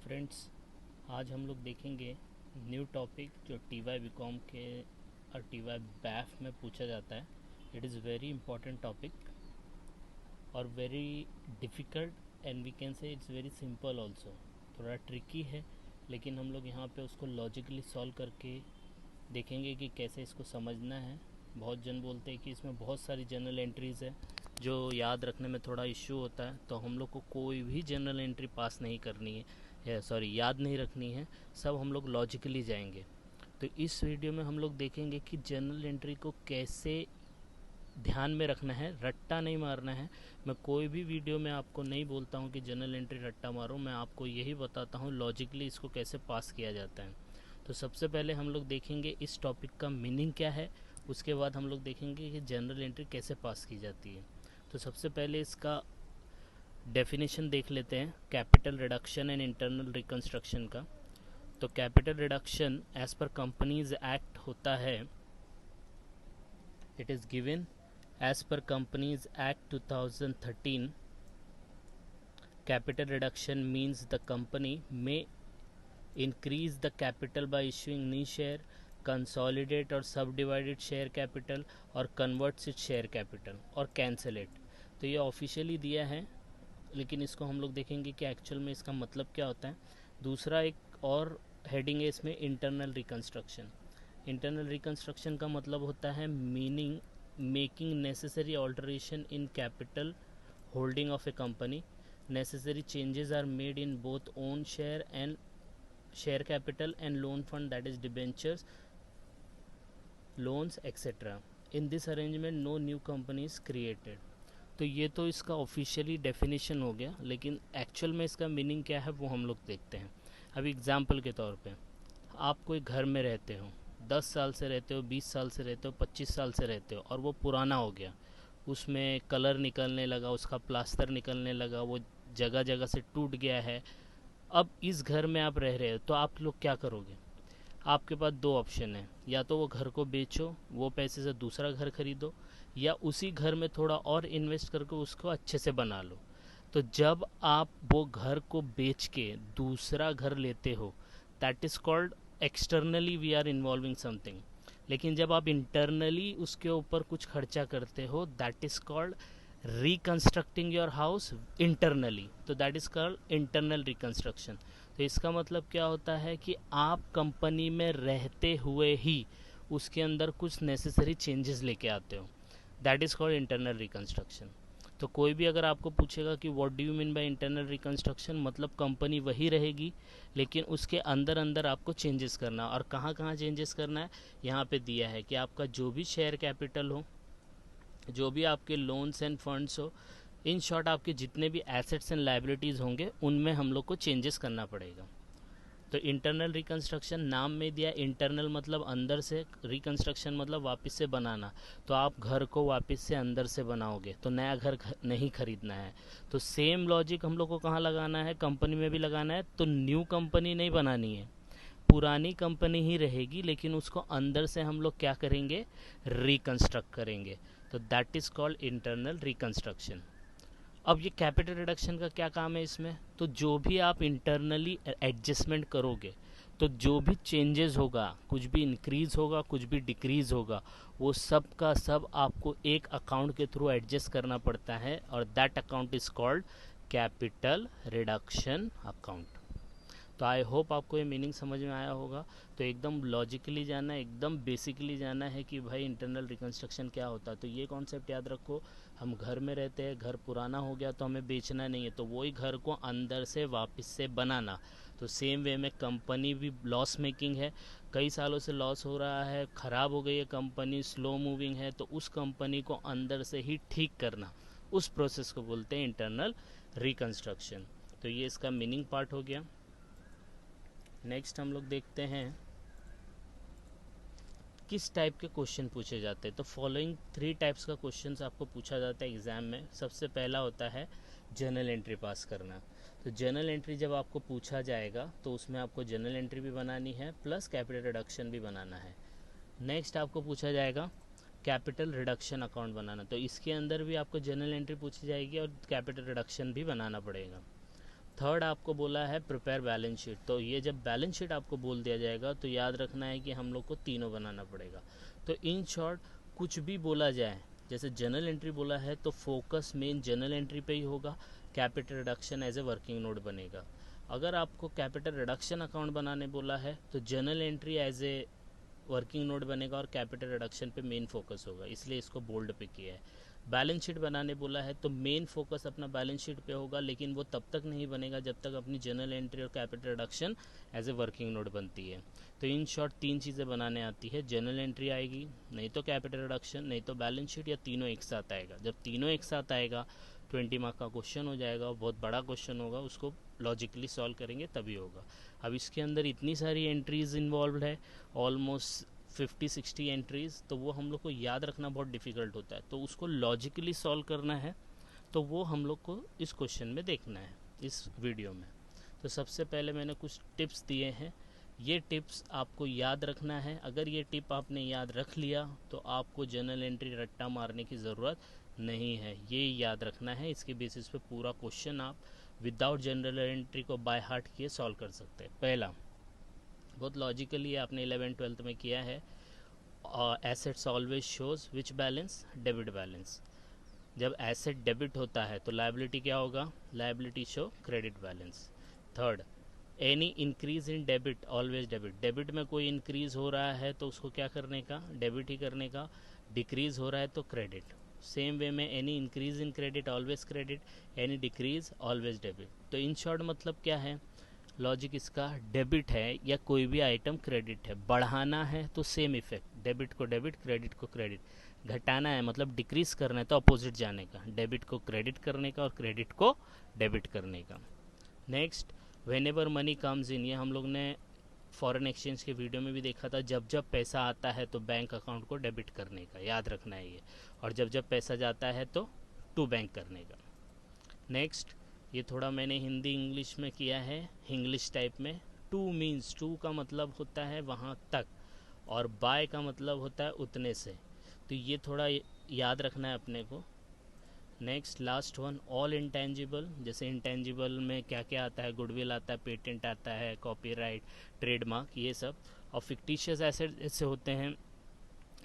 Friends, आज हम लोग देखेंगे न्यू टॉपिक जो टी वाई बी कॉम के और टी वाई बैफ में पूछा जाता है। It is very important topic और very difficult and we can say it's very simple also. थोड़ा ट्रिकी है, लेकिन हम लोग यहाँ पे उसको लॉजिकली सॉल्व करके देखेंगे कि कैसे इसको समझना है। बहुत जन बोलते हैं कि इसमें बहुत सारी जनरल एंट्रीज़ है जो याद रखने में थोड़ा इश्यू होता है, तो हम लोग को कोई भी जनरल एंट्री पास नहीं करनी है, याद नहीं रखनी है। सब हम लोग लॉजिकली जाएंगे। तो इस वीडियो में हम लोग देखेंगे कि जनरल एंट्री को कैसे ध्यान में रखना है, रट्टा नहीं मारना है। मैं कोई भी वीडियो में आपको नहीं बोलता हूँ कि जनरल एंट्री रट्टा मारो, मैं आपको यही बताता हूँ लॉजिकली इसको कैसे पास किया जाता है। तो सबसे पहले हम लोग देखेंगे इस टॉपिक का मीनिंग क्या है, उसके बाद हम लोग देखेंगे कि जनरल एंट्री कैसे पास की जाती है। तो सबसे पहले इसका डेफिनेशन देख लेते हैं, capital reduction and internal reconstruction का। तो capital reduction as per companies act होता है, it is given as per companies act 2013। capital reduction means the company may increase the capital by issuing new share, consolidate or subdivided share capital और converts its share capital और cancel it। तो ये officially दिया है, लेकिन इसको हम लोग देखेंगे कि एक्चुअल में इसका मतलब क्या होता है। दूसरा एक और हेडिंग है इसमें, इंटरनल रिकंस्ट्रक्शन। इंटरनल रिकंस्ट्रक्शन का मतलब होता है meaning making necessary alteration in capital holding of A company. necessary changes are made in both own share and share capital and loan fund, that is debentures, loans etc. in this arrangement no new company is created। तो ये तो इसका officially definition हो गया, लेकिन actual में इसका meaning क्या है वो हम लोग देखते हैं। अभी एग्जांपल के तौर पे, आप कोई घर में रहते हो, 10 साल से रहते हो, 20 साल से रहते हो, 25 साल से रहते हो, और वो पुराना हो गया, उसमें कलर निकलने लगा, उसका प्लास्टर निकलने लगा, वो जगह जगह से टूट गया है। अब इस घर में आप रह रहे हो, तो आप लोग क्या करोगे? आपके पास दो ऑप्शन है, या तो वो घर को बेचो, वो पैसे से दूसरा घर खरीदो, या उसी घर में थोड़ा और इन्वेस्ट करके उसको अच्छे से बना लो। तो जब आप वो घर को बेच के दूसरा घर लेते हो, that is called externally we are involving something. लेकिन जब आप इंटरनली उसके ऊपर कुछ खर्चा करते हो, that is called reconstructing your house internally. तो that is called internal reconstruction. तो इसका मतलब क्या होता है कि आप कंपनी में रहते हुए ही उसके अंदर कुछ नेसेसरी चेंजेस लेके आते हो, that is called internal reconstruction. तो कोई भी अगर आपको पूछेगा कि what do you mean by internal reconstruction, मतलब कंपनी वही रहेगी लेकिन उसके अंदर अंदर आपको चेंजेस करना। और कहाँ कहाँ चेंजेस करना है, यहाँ पे दिया है कि आपका जो भी शेयर कैपिटल हो, जो भी आपके लोन्स एंड फंड्स हो, इन शॉर्ट आपके जितने भी एसेट्स एंड लाइबिलिटीज़ होंगे उनमें हम लोग को चेंजेस करना पड़ेगा। तो इंटरनल रिकंस्ट्रक्शन नाम में दिया, इंटरनल मतलब अंदर से, रिकंस्ट्रक्शन मतलब वापस से बनाना। तो आप घर को वापस से अंदर से बनाओगे, तो नया घर नहीं खरीदना है। तो सेम लॉजिक हम लोग को कहाँ लगाना है, कंपनी में भी लगाना है। तो न्यू कंपनी नहीं बनानी है, पुरानी कंपनी ही रहेगी, लेकिन उसको अंदर से हम लोग क्या करेंगे, रिकंस्ट्रक्ट करेंगे। तो that is called internal reconstruction. अब ये कैपिटल रिडक्शन का क्या काम है इसमें, तो जो भी आप इंटरनली एडजस्टमेंट करोगे, तो जो भी चेंजेस होगा, कुछ भी इंक्रीज होगा, कुछ भी डिक्रीज होगा, वो सब का सब आपको एक अकाउंट के थ्रू एडजस्ट करना पड़ता है, और that account is called capital reduction account. तो आई होप आपको ये मीनिंग समझ में आया होगा। तो एकदम लॉजिकली जाना है, एकदम बेसिकली जाना है कि भाई इंटरनल रिकंस्ट्रक्शन क्या होता है। तो ये कॉन्सेप्ट याद रखो, हम घर में रहते हैं, घर पुराना हो गया तो हमें बेचना नहीं है, तो वही घर को अंदर से वापस से बनाना। तो सेम वे में कंपनी भी लॉस मेकिंग है, कई सालों से लॉस हो रहा है, ख़राब हो गई है कंपनी, स्लो मूविंग है, तो उस कंपनी को अंदर से ही ठीक करना, उस प्रोसेस को बोलते हैं इंटरनल रिकंस्ट्रक्शन। तो ये इसका मीनिंग पार्ट हो गया। नेक्स्ट हम लोग देखते हैं किस टाइप के क्वेश्चन पूछे जाते हैं। तो फॉलोइंग 3 टाइप्स का क्वेश्चन आपको पूछा जाता है एग्ज़ाम में। सबसे पहला होता है जर्नल एंट्री पास करना। तो जर्नल एंट्री जब आपको पूछा जाएगा तो उसमें आपको जर्नल एंट्री भी बनानी है प्लस कैपिटल रिडक्शन भी बनाना है। नेक्स्ट आपको पूछा जाएगा कैपिटल रिडक्शन अकाउंट बनाना, तो इसके अंदर भी आपको जर्नल एंट्री पूछी जाएगी और कैपिटल रिडक्शन भी बनाना पड़ेगा। थर्ड आपको बोला है प्रिपेयर बैलेंस शीट। तो ये जब बैलेंस शीट आपको बोल दिया जाएगा तो याद रखना है कि हम लोग को तीनों बनाना पड़ेगा। तो इन शॉर्ट कुछ भी बोला जाए, जैसे जनरल एंट्री बोला है तो फोकस मेन जनरल एंट्री पे ही होगा, capital reduction as a working note बनेगा। अगर आपको कैपिटल रिडक्शन अकाउंट बनाने बोला है तो general entry as a working note बनेगा और कैपिटल रिडक्शन पे मेन फोकस होगा, इसलिए इसको बोल्ड पे किया है। बैलेंस शीट बनाने बोला है तो मेन फोकस अपना बैलेंस शीट पे होगा, लेकिन वो तब तक नहीं बनेगा जब तक अपनी जनरल एंट्री और capital reduction as a working note बनती है। तो इन शॉर्ट तीन चीज़ें बनाने आती है, जनरल एंट्री आएगी, नहीं तो कैपिटल रिडक्शन, नहीं तो बैलेंस शीट, या तीनों एक साथ आएगा। जब तीनों एक साथ आएगा 20 मार्क का क्वेश्चन हो जाएगा, बहुत बड़ा क्वेश्चन होगा, उसको लॉजिकली सॉल्व करेंगे तभी होगा। अब इसके अंदर इतनी सारी एंट्रीज इन्वॉल्व है, ऑलमोस्ट 50-60 एंट्रीज, तो वो हम लोग को याद रखना बहुत डिफ़िकल्ट होता है। तो उसको लॉजिकली सॉल्व करना है, तो वो हम लोग को इस क्वेश्चन में देखना है, इस वीडियो में। तो सबसे पहले मैंने कुछ टिप्स दिए हैं, ये टिप्स आपको याद रखना है। अगर ये टिप आपने याद रख लिया तो आपको जनरल एंट्री रट्टा मारने की ज़रूरत नहीं है, ये याद रखना है। इसके बेसिस पे पूरा क्वेश्चन आप विदाउट जनरल एंट्री को बाय हार्ट किए सॉल्व कर सकते हैं। पहला, बहुत लॉजिकली आपने 11th-12th में किया है, assets always shows which balance, debit balance. जब एसेट डेबिट होता है तो लायबिलिटी क्या होगा, liability show credit balance. Third, any increase in debit always debit, debit में कोई इंक्रीज हो रहा है तो उसको क्या करने का, डेबिट ही करने का, डिक्रीज हो रहा है तो क्रेडिट। सेम वे में any increase in credit always credit, any decrease always debit. तो इन शॉर्ट मतलब क्या है, लॉजिक इसका, डेबिट है या कोई भी आइटम क्रेडिट है, बढ़ाना है तो सेम इफेक्ट, डेबिट को डेबिट, क्रेडिट को क्रेडिट। घटाना है मतलब डिक्रीज करना है तो अपोजिट जाने का, डेबिट को क्रेडिट करने का और क्रेडिट को डेबिट करने का। Next, when ever money comes in, ये हम लोग ने फॉरेन एक्सचेंज के वीडियो में भी देखा था, जब जब पैसा आता है तो बैंक अकाउंट को डेबिट करने का, याद रखना है ये, और जब जब पैसा जाता है तो टू बैंक करने का। नेक्स्ट, ये थोड़ा मैंने हिंदी इंग्लिश में किया है, इंग्लिश टाइप में। टू मीन्स, टू का मतलब होता है वहाँ तक, और बाय का मतलब होता है उतने से, तो ये थोड़ा याद रखना है अपने को। Next, last one, all intangible, जैसे इंटेंजिबल में क्या क्या आता है, गुडविल आता है, पेटेंट आता है, कॉपीराइट, ट्रेडमार्क, ये सब। और फिक्टिशियस एसेट ऐसे होते हैं,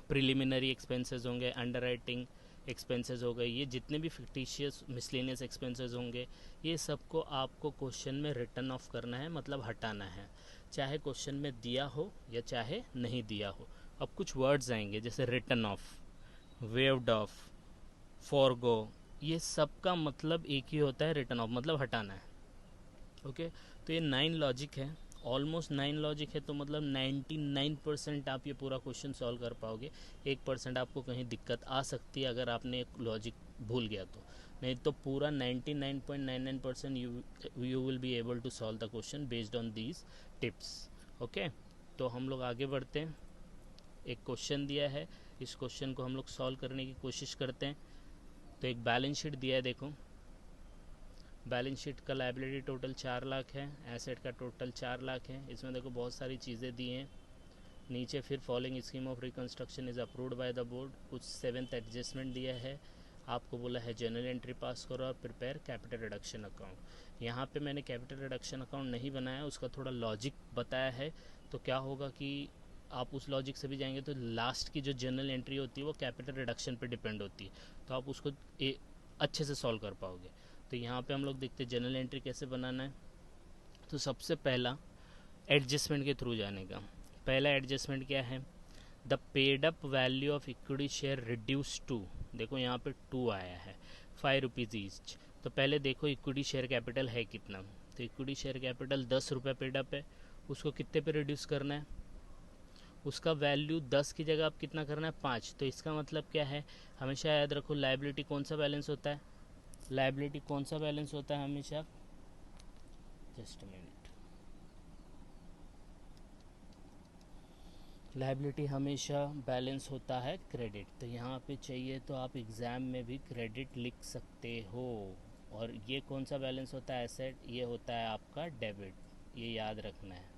प्रिलिमिनरी एक्सपेंसेस होंगे, अंडरराइटिंग एक्सपेंसेस हो गए, ये जितने भी फिक्टिशियस मिसलेनियस एक्सपेंसेस होंगे, ये सबको आपको क्वेश्चन में रिटर्न ऑफ करना है, मतलब हटाना है, चाहे क्वेश्चन में दिया हो या चाहे नहीं दिया हो। अब कुछ वर्ड्स आएंगे जैसे return of, waived of, forgo, ये सब का मतलब एक ही होता है, रिटर्न ऑफ मतलब हटाना है। ओके, तो ये 9 लॉजिक है, ऑलमोस्ट 9 लॉजिक है, तो मतलब 99% आप ये पूरा क्वेश्चन सॉल्व कर पाओगे। 1% आपको कहीं दिक्कत आ सकती है अगर आपने एक लॉजिक भूल गया तो, नहीं तो पूरा 99.99% you will be able to solve the question based on these tips. Okay, तो हम लोग आगे बढ़ते हैं। एक क्वेश्चन दिया है, इस क्वेश्चन को हम लोग सॉल्व करने की कोशिश करते हैं। तो एक बैलेंस शीट दिया है, देखो बैलेंस शीट का लायबिलिटी टोटल 4 लाख है, एसेट का टोटल 4 लाख है। इसमें देखो बहुत सारी चीज़ें दी हैं, नीचे फिर following scheme of reconstruction is approved by the board, कुछ 7th एडजस्टमेंट दिया है, आपको बोला है जनरल एंट्री पास करो और प्रिपेयर कैपिटल रिडक्शन अकाउंट। यहाँ पे मैंने कैपिटल रिडक्शन अकाउंट नहीं बनाया, उसका थोड़ा लॉजिक बताया है। तो क्या होगा कि आप उस लॉजिक से भी जाएंगे तो लास्ट की जो जनरल एंट्री होती है वो कैपिटल रिडक्शन पे डिपेंड होती है, तो आप उसको अच्छे से सॉल्व कर पाओगे। तो यहाँ पे हम लोग देखते हैं जनरल एंट्री कैसे बनाना है। तो सबसे पहला एडजस्टमेंट के थ्रू जाने का, पहला एडजस्टमेंट क्या है, the paid up value of equity share reduce to, देखो यहाँ पे 2 आया है, 5 रुपीज़ ईच। तो पहले देखो इक्विटी शेयर कैपिटल है कितना, तो इक्विटी शेयर कैपिटल 10 रुपये पेड अप है, उसको कितने पे रिड्यूस करना है, उसका वैल्यू 10 की जगह आप कितना करना है, 5। तो इसका मतलब क्या है, हमेशा याद रखो लायबिलिटी कौन सा बैलेंस होता है, लायबिलिटी कौन सा बैलेंस होता है हमेशा, जस्ट मिनट, लायबिलिटी हमेशा बैलेंस होता है क्रेडिट। तो यहाँ पे चाहिए तो आप एग्ज़ाम में भी क्रेडिट लिख सकते हो। और ये कौन सा बैलेंस होता है, एसेट, ये होता है आपका डेबिट, ये याद रखना है।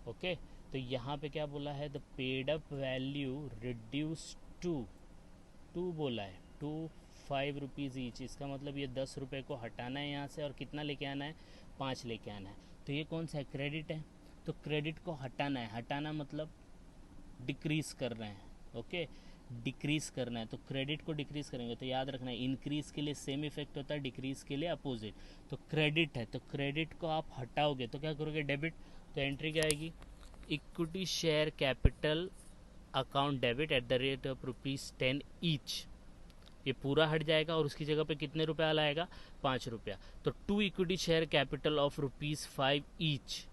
ओके, तो यहाँ पे क्या बोला है, the paid up value reduce to, to बोला है, टू ₹5 ईच, इसका मतलब ये 10 रुपये को हटाना है यहाँ से और कितना लेके आना है, 5 लेके आना है। तो ये कौन सा है, क्रेडिट है। तो क्रेडिट को हटाना है, हटाना मतलब डिक्रीज़ कर रहे हैं, ओके, डिक्रीज़ करना है। तो क्रेडिट को डिक्रीज़ करेंगे तो याद रखना है इंक्रीज़ के लिए सेम इफेक्ट होता है, डिक्रीज़ के लिए अपोजिट। तो क्रेडिट है तो क्रेडिट को आप हटाओगे तो क्या करोगे, डेबिट। तो एंट्री क्या आएगी, equity share capital account debit at the rate of ₹10 each. ये पूरा हट जाएगा और उसकी जगह पे कितने रुपया लाएगा, 5 रुपया। तो 2 equity share capital of ₹5 each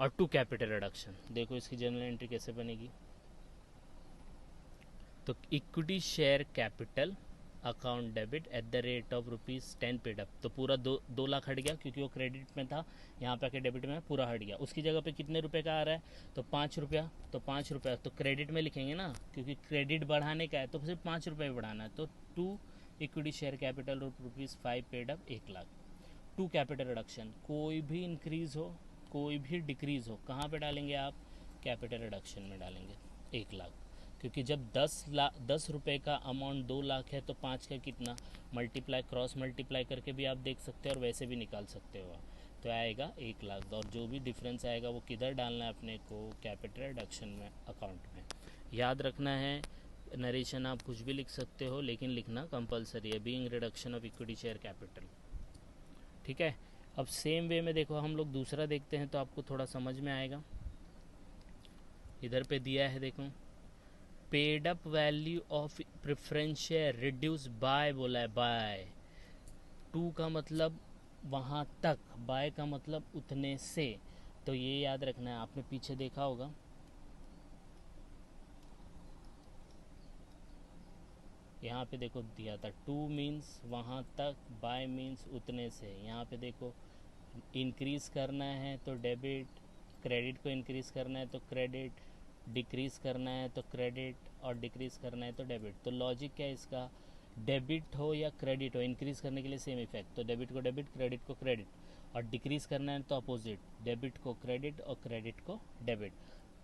और 2 कैपिटल रिडक्शन। देखो इसकी जनरल एंट्री कैसे बनेगी। तो equity share capital account debit at the rate of ₹10 paid up. तो पूरा 2 लाख हट गया क्योंकि वो क्रेडिट में था, यहाँ पे आके डेबिट में पूरा हट गया। उसकी जगह पे कितने रुपए का आ रहा है, तो 5 रुपया। तो 5 रुपया तो क्रेडिट में लिखेंगे ना, क्योंकि क्रेडिट बढ़ाने का है तो सिर्फ 5 रुपये बढ़ाना है। तो 2 equity share capital of ₹5 paid up 1 lakh. 2 capital reduction, कोई भी इंक्रीज़ हो कोई भी डिक्रीज़ हो कहाँ पे डालेंगे आप, कैपिटल रिडक्शन में डालेंगे 1 लाख। क्योंकि जब 10 रुपये का अमाउंट 2 लाख है तो 5 का कितना, मल्टीप्लाई क्रॉस मल्टीप्लाई करके भी आप देख सकते हो और वैसे भी निकाल सकते हो। तो आएगा 1 लाख और जो भी डिफरेंस आएगा वो किधर डालना है अपने को, कैपिटल रिडक्शन में अकाउंट में। याद रखना है, नरेशन आप कुछ भी लिख सकते हो लेकिन लिखना कंपलसरी है, being reduction of equity share capital. ठीक है। अब सेम वे में देखो हम लोग दूसरा देखते हैं तो आपको थोड़ा समझ में आएगा। इधर पे दिया है देखो, paid up value of preference share reduce by बोला है, बाय। 2 का मतलब वहाँ तक, बाय का मतलब उतने से। तो ये याद रखना है, आपने पीछे देखा होगा यहाँ पे देखो दिया था 2 मीन्स वहाँ तक, बाय मीन्स उतने से। यहाँ पे देखो इंक्रीज़ करना है तो डेबिट, क्रेडिट को इंक्रीज़ करना है तो क्रेडिट, डिक्रीज़ करना है तो क्रेडिट और डिक्रीज़ करना है तो डेबिट। तो लॉजिक क्या है इसका, डेबिट हो या क्रेडिट हो, इंक्रीज़ करने के लिए सेम इफेक्ट। तो डेबिट को डेबिट, क्रेडिट को क्रेडिट, और डिक्रीज़ करना है तो अपोजिट, डेबिट को क्रेडिट और क्रेडिट को डेबिट।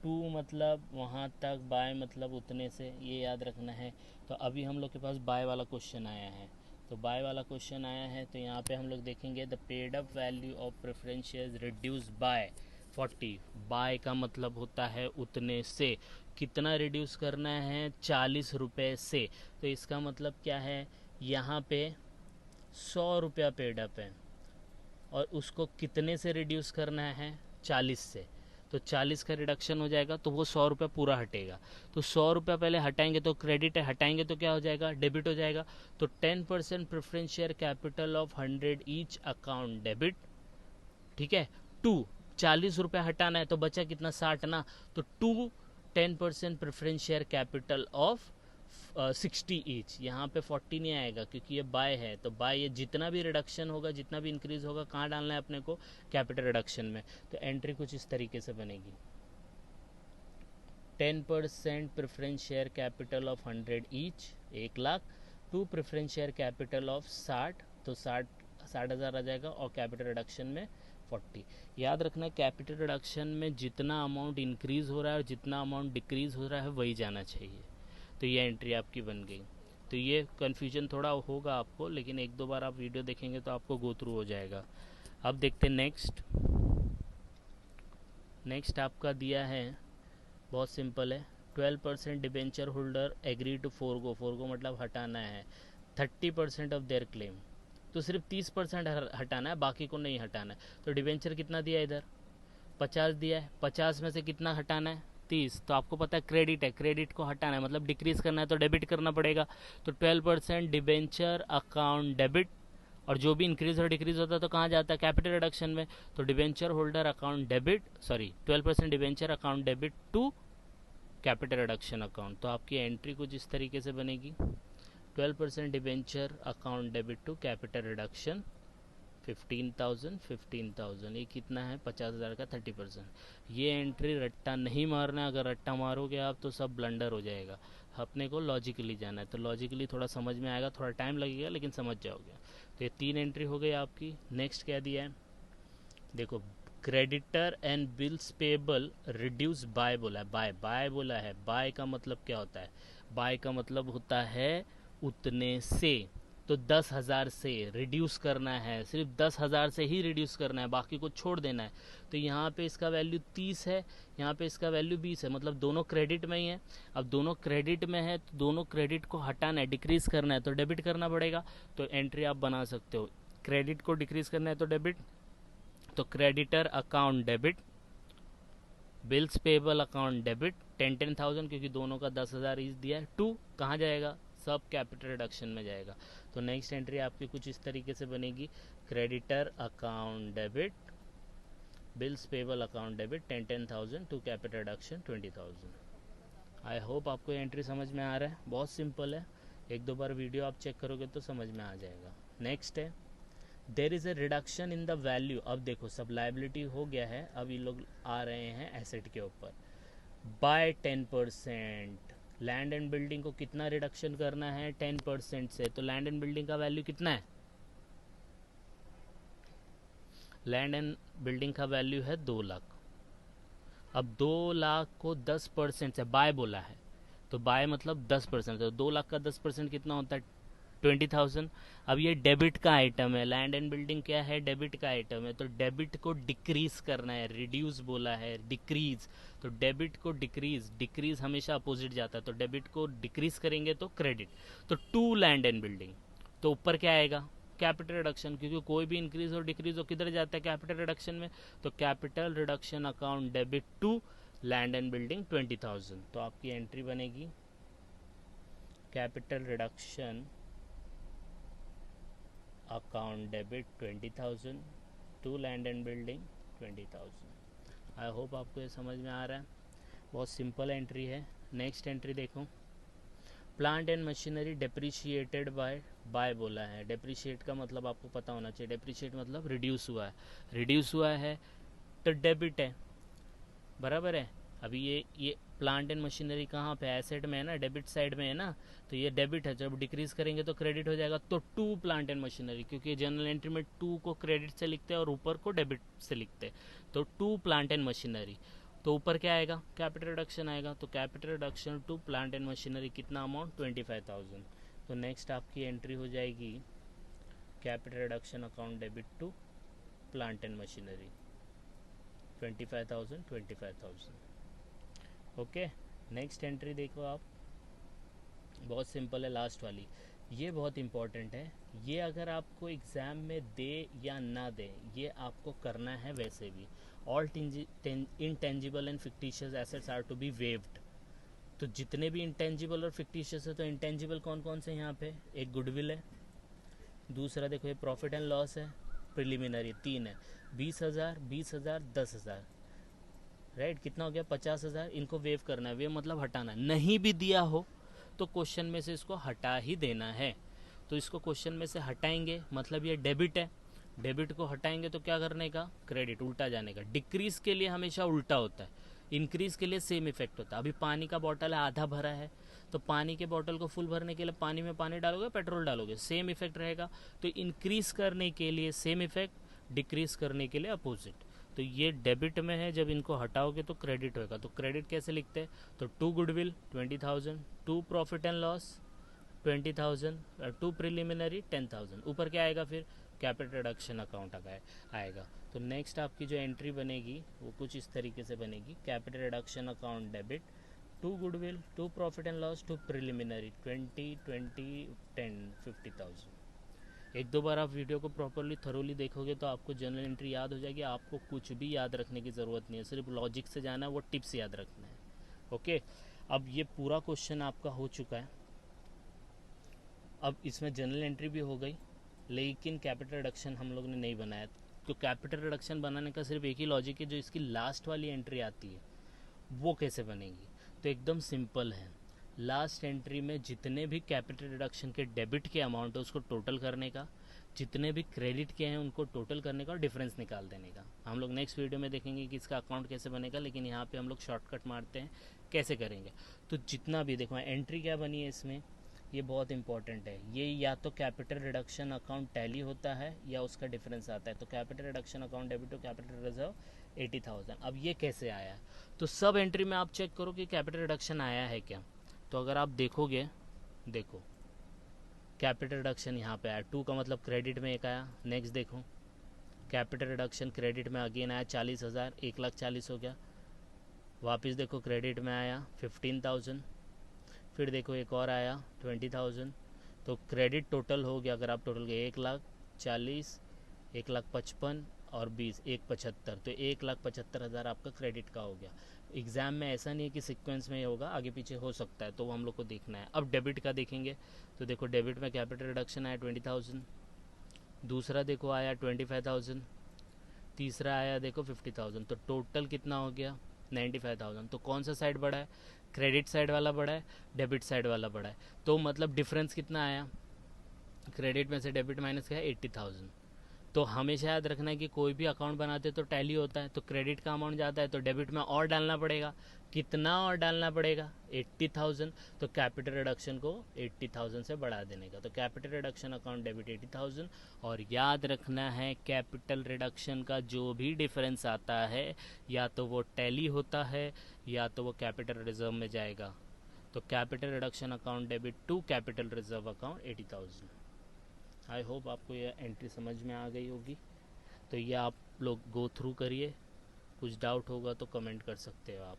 2 मतलब वहाँ तक, बाय मतलब उतने से, ये याद रखना है। तो अभी हम लोग के पास बाय वाला क्वेश्चन आया है, तो बाय वाला क्वेश्चन आया है तो यहाँ पे हम लोग देखेंगे the paid up value of preference shares reduce by 40। By का मतलब होता है उतने से, कितना रिड्यूस करना है, 40 रुपये से। तो इसका मतलब क्या है, यहाँ पे 100 रुपया पेड अप है और उसको कितने से रिड्यूस करना है, 40 से। तो 40 का रिडक्शन हो जाएगा तो वो 100 रुपया पूरा हटेगा। तो 100 रुपया पहले हटाएंगे तो क्रेडिट है, हटाएंगे तो क्या हो जाएगा, डेबिट हो जाएगा। तो 10% preference share capital of 100 each account debit. ठीक है। 2 40 रुपया हटाना है तो बचा कितना, 60 ना। तो 2 10% preference share capital of 60 each. यहाँ पे 40 नहीं आएगा क्योंकि ये बाय है। तो बाय, ये जितना भी रिडक्शन होगा, जितना भी इंक्रीज होगा, कहाँ डालना है अपने को, कैपिटल रिडक्शन में। तो एंट्री कुछ इस तरीके से बनेगी, 10% preference share capital of 100 each 1 lakh, 2 preference share capital of 60, तो 60,000 आ जाएगा और कैपिटल रिडक्शन में 40। याद रखना कैपिटल रिडक्शन में जितना अमाउंट इंक्रीज हो रहा है और जितना अमाउंट डिक्रीज हो रहा है वही जाना चाहिए। तो ये एंट्री आपकी बन गई। तो ये कन्फ्यूजन थोड़ा होगा आपको, लेकिन 1-2 बार आप वीडियो देखेंगे तो आपको गो थ्रू हो जाएगा। अब देखते हैं नेक्स्ट आपका दिया है, बहुत सिंपल है। 12% debenture holder agree to forgo मतलब हटाना है 30% ऑफ देयर क्लेम। तो सिर्फ 30% हटाना है, बाकी को नहीं हटाना है। तो डिबेंचर कितना दिया है इधर, 50 दिया है, 50 में से कितना हटाना है, 30। तो आपको पता है क्रेडिट है, क्रेडिट को हटाना है मतलब डिक्रीज करना है तो डेबिट करना पड़ेगा। तो 12% डिबेंचर अकाउंट डेबिट, और जो भी इंक्रीज और डिक्रीज होता है तो कहाँ जाता है, कैपिटल रिडक्शन में। तो debenture holder account debit, 12% debenture account debit to capital reduction account. तो आपकी एंट्री कुछ इस तरीके से बनेगी, 12% debenture account debit to capital reduction 15,000 ये कितना है, 50,000 का 30%। ये एंट्री रट्टा नहीं मारना है, अगर रट्टा मारोगे आप तो सब ब्लंडर हो जाएगा। अपने को लॉजिकली जाना है, तो लॉजिकली थोड़ा समझ में आएगा, थोड़ा टाइम लगेगा लेकिन समझ जाओगे। तो ये 3 एंट्री हो गई आपकी। नेक्स्ट क्या दिया है देखो, creditor and bills payable reduce by बोला है, बाय बोला है। बाय का मतलब क्या होता है, बाय का मतलब होता है उतने से। तो 10,000 से रिड्यूस करना है, सिर्फ 10,000 से ही रिड्यूस करना है, बाकी को छोड़ देना है। तो यहाँ पे इसका वैल्यू 30 है, यहाँ पे इसका वैल्यू 20 है, मतलब दोनों क्रेडिट में ही है। अब दोनों क्रेडिट में है तो दोनों क्रेडिट को हटाना है, डिक्रीज करना है तो डेबिट करना पड़ेगा। तो एंट्री आप बना सकते हो, क्रेडिट को डिक्रीज करना है तो डेबिट, तो creditor account debit, bills payable account debit 10,000 क्योंकि दोनों का 10,000 ईच दिया है। टू कहाँ जाएगा, सब कैपिटल रिडक्शन में जाएगा। तो नेक्स्ट एंट्री आपकी कुछ इस तरीके से बनेगी, creditor account debit, bills payable account debit 10,000 to capital reduction 20,000। I hope आपको ये एंट्री समझ में आ रहा है, बहुत सिंपल है, एक दो बार वीडियो आप चेक करोगे तो समझ में आ जाएगा। नेक्स्ट है there is a reduction in the value. अब देखो सब लाइबिलिटी हो गया है, अब ये लोग आ रहे हैं एसेट के ऊपर। बाय 10%, लैंड एंड बिल्डिंग को कितना रिडक्शन करना है, 10% से। तो लैंड एंड बिल्डिंग का वैल्यू कितना है, लैंड एंड बिल्डिंग का वैल्यू है 2 लाख। अब 2 लाख को 10% से बाय बोला है, तो बाय मतलब 10%, तो 2 लाख का 10% कितना होता है, 20,000। अब ये डेबिट का आइटम है, लैंड एंड बिल्डिंग क्या है, डेबिट का आइटम है, तो डेबिट को डिक्रीज करना है, रिड्यूस बोला है, डिक्रीज। तो डेबिट को डिक्रीज, डिक्रीज हमेशा अपोजिट जाता है, तो डेबिट को डिक्रीज करेंगे तो क्रेडिट। तो टू लैंड एंड बिल्डिंग, तो ऊपर क्या आएगा, कैपिटल रिडक्शन, क्योंकि कोई भी इंक्रीज और डिक्रीज हो किधर जाता है, कैपिटल रिडक्शन में। तो capital reduction account debit to land and building 20,000। तो आपकी एंट्री बनेगी capital reduction account debit 20,000 to land and building 20,000। I hope आपको ये समझ में आ रहा है, बहुत सिंपल एंट्री है। नेक्स्ट एंट्री देखो, plant and machinery depreciated by बोला है। डेप्रिशिएट का मतलब आपको पता होना चाहिए, डेप्रिशिएट मतलब रिड्यूस हुआ है, रिड्यूस हुआ है तो डेबिट है, बराबर है। अभी ये प्लांट एंड मशीनरी कहाँ पे, एसेट में है ना, डेबिट साइड में है ना, तो ये डेबिट है, जब डिक्रीज करेंगे तो क्रेडिट हो जाएगा। तो टू प्लांट एंड मशीनरी, क्योंकि जनरल एंट्री में टू को क्रेडिट से लिखते हैं और ऊपर को डेबिट से लिखते हैं, तो टू प्लांट एंड मशीनरी। तो ऊपर क्या आएगा, कैपिटल रिडक्शन आएगा, तो capital reduction to plant and machinery कितना अमाउंट, 25,000। तो नेक्स्ट आपकी एंट्री हो जाएगी capital reduction account debit to plant and machinery 25,000 25,000। Okay, next entry देखो आप, बहुत सिंपल है, लास्ट वाली, ये बहुत इंपॉर्टेंट है। ये अगर आपको एग्ज़ाम में दे या ना दे, ये आपको करना है वैसे भी। All intangible and fictitious assets are to be waived. तो जितने भी इंटेंजिबल और फिक्टिशियस है, तो इंटेंजिबल कौन कौन से यहाँ पे, एक गुडविल है, दूसरा देखो ये प्रॉफिट एंड लॉस है, प्रिलिमिनरी 3 है, 20,000 20,000 10,000, राइट, कितना हो गया 50,000। इनको वेव करना है, वेव मतलब हटाना है, नहीं भी दिया हो तो क्वेश्चन में से इसको हटा ही देना है। तो इसको क्वेश्चन में से हटाएंगे, मतलब ये डेबिट है, डेबिट को हटाएंगे तो क्या करने का, क्रेडिट, उल्टा जाने का। डिक्रीज के लिए हमेशा उल्टा होता है, इंक्रीज के लिए सेम इफेक्ट होता है। अभी पानी का बॉटल है, आधा भरा है, तो पानी के बॉटल को फुल भरने के लिए पानी में पानी डालोगे, पेट्रोल डालोगे, सेम इफेक्ट रहेगा। तो इंक्रीज करने के लिए सेम इफेक्ट, डिक्रीज करने के लिए अपोजिट। तो ये डेबिट में है, जब इनको हटाओगे तो क्रेडिट होगा। तो क्रेडिट कैसे लिखते हैं, तो to goodwill 20,000, to profit and loss 20,000, to preliminary 10,000। ऊपर क्या आएगा फिर, कैपिटल रिडक्शन अकाउंट आएगा। तो नेक्स्ट आपकी जो एंट्री बनेगी वो कुछ इस तरीके से बनेगी, capital reduction account debit to goodwill, to profit and loss, to preliminary 20 20 10 50,000। एक दो बार आप वीडियो को प्रॉपरली थरोली देखोगे तो आपको जनरल एंट्री याद हो जाएगी, आपको कुछ भी याद रखने की ज़रूरत नहीं है, सिर्फ लॉजिक से जाना है, वो टिप्स याद रखना है। ओके, अब ये पूरा क्वेश्चन आपका हो चुका है। अब इसमें जनरल एंट्री भी हो गई, लेकिन कैपिटल रिडक्शन हम लोग ने नहीं बनाया। तो कैपिटल रिडक्शन बनाने का सिर्फ एक ही लॉजिक है, जो इसकी लास्ट वाली एंट्री आती है वो कैसे बनेगी। तो एकदम सिंपल है, लास्ट एंट्री में जितने भी कैपिटल रिडक्शन के डेबिट के अमाउंट है उसको टोटल करने का, जितने भी क्रेडिट के हैं उनको टोटल करने का और डिफरेंस निकाल देने का। हम लोग नेक्स्ट वीडियो में देखेंगे कि इसका अकाउंट कैसे बनेगा, लेकिन यहाँ पे हम लोग शॉर्टकट मारते हैं कैसे करेंगे। तो जितना भी देखो एंट्री क्या बनी है इसमें, ये बहुत इंपॉर्टेंट है, ये या तो कैपिटल रिडक्शन अकाउंट टैली होता है या उसका डिफरेंस आता है। तो capital reduction account debit to capital reserve 80,000। अब ये कैसे आया है, तो सब एंट्री में आप चेक करो कि कैपिटल रिडक्शन आया है क्या। तो अगर आप देखोगे, देखो कैपिटल रिडक्शन यहाँ पे आया, 2 का मतलब क्रेडिट में एक आया। नेक्स्ट देखो कैपिटल रिडक्शन क्रेडिट में अगेन आया 40,000, 1,40,000 हो गया। वापस देखो क्रेडिट में आया 15,000, फिर देखो एक और आया 20,000। तो क्रेडिट टोटल हो गया, अगर आप टोटल गए 1,40,000, 1,55,000 और 20, 1,75,000, तो 1,75,000 आपका क्रेडिट का हो गया। एग्ज़ाम में ऐसा नहीं है कि सीक्वेंस में ही होगा, आगे पीछे हो सकता है, तो वो हम लोग को देखना है। अब डेबिट का देखेंगे, तो देखो डेबिट में कैपिटल रिडक्शन आया 20,000, दूसरा देखो आया 25,000, तीसरा आया देखो 50,000, तो टोटल कितना हो गया 95,000। तो कौन सा साइड बड़ा है, क्रेडिट साइड वाला बड़ा है, डेबिट साइड वाला बड़ा है। तो मतलब डिफरेंस कितना आया, क्रेडिट में से डेबिट माइनस किया 80,000। तो हमेशा याद रखना है कि कोई भी अकाउंट बनाते तो टैली होता है, तो क्रेडिट का अमाउंट जाता है तो डेबिट में और डालना पड़ेगा। कितना और डालना पड़ेगा 80,000। तो कैपिटल रिडक्शन को 80,000 से बढ़ा देने का, तो कैपिटल रिडक्शन अकाउंट डेबिट 80,000। और याद रखना है कैपिटल रिडक्शन का जो भी डिफरेंस आता है या तो वो टैली होता है या तो वो कैपिटल रिजर्व में जाएगा। तो capital reduction account debit to capital reserve account 80,000। I hope आपको यह एंट्री समझ में आ गई होगी। तो ये आप लोग गो थ्रू करिए, कुछ डाउट होगा तो कमेंट कर सकते हो आप।